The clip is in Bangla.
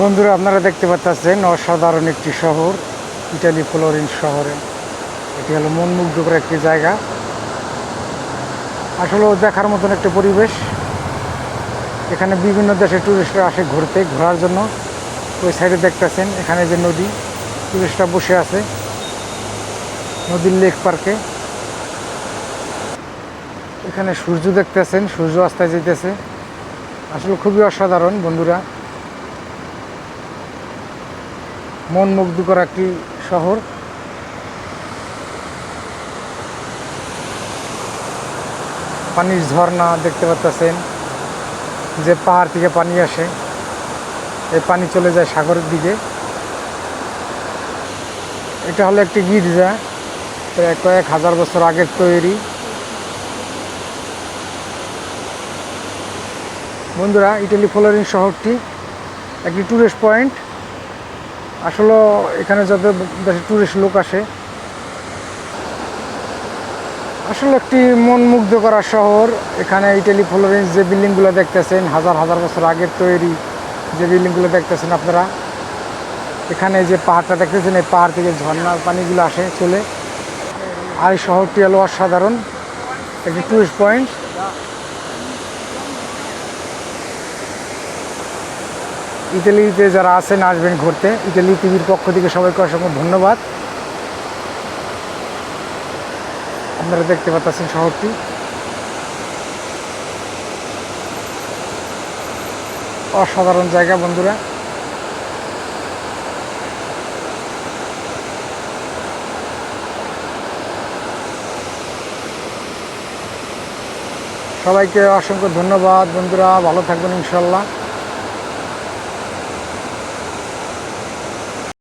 বন্ধুরা, আপনারা দেখতে পাচ্ছেন অসাধারণ একটি শহর, ইটালি ফ্লোরেন্স শহরে। এটি হলো মন মুগ্ধকর একটি জায়গা, আসলে দেখার মতন একটা পরিবেশ। এখানে বিভিন্ন দেশের টুরিস্টরা আসে ঘোরার জন্য। ওই সাইডে দেখতেছেন এখানে যে নদী, টুরিস্টরা বসে আছে নদীর লেক পার্কে। এখানে সূর্য দেখতেছেন, সূর্য অস্তায় যেতেছে। আসলে খুবই অসাধারণ বন্ধুরা, মন মুগ্ধকর একটি শহর। পানির ঝর্ণা দেখতে পাচ্ছেন, যে পাহাড় থেকে পানি আসে, এই পানি চলে যায় সাগরের দিকে। এটা হলো একটি গির্জা, প্রায় কয়েক হাজার বছর আগের তৈরি। বন্ধুরা, ইটালি ফ্লোরেন্স শহরটি একটি টুরিস্ট পয়েন্ট। আসলে এখানে যত দেশে টুরিস্ট লোক আসে, আসলে একটি মন মুগ্ধ করা শহর। এখানে ইটালি ফ্লোরেন্স যে বিল্ডিংগুলো দেখতেছেন, হাজার হাজার বছর আগের তৈরি যে বিল্ডিংগুলো দেখতেছেন আপনারা, এখানে যে পাহাড়টা দেখতেছেন, এই পাহাড় থেকে ঝর্ণার পানিগুলো আসে চলে। আর এই শহরটি হলো অসাধারণ একটি টুরিস্ট পয়েন্ট। ইটালিতে যারা আছেন, আসবেন ঘুরতে। ইটালি টিভির পক্ষ থেকে সবাইকে অসংখ্য ধন্যবাদ। আপনারা দেখতে পাচ্ছেন শহরটি অসাধারণ জায়গা বন্ধুরা। সবাইকে অসংখ্য ধন্যবাদ বন্ধুরা, ভালো থাকবেন ইনশাল্লাহ।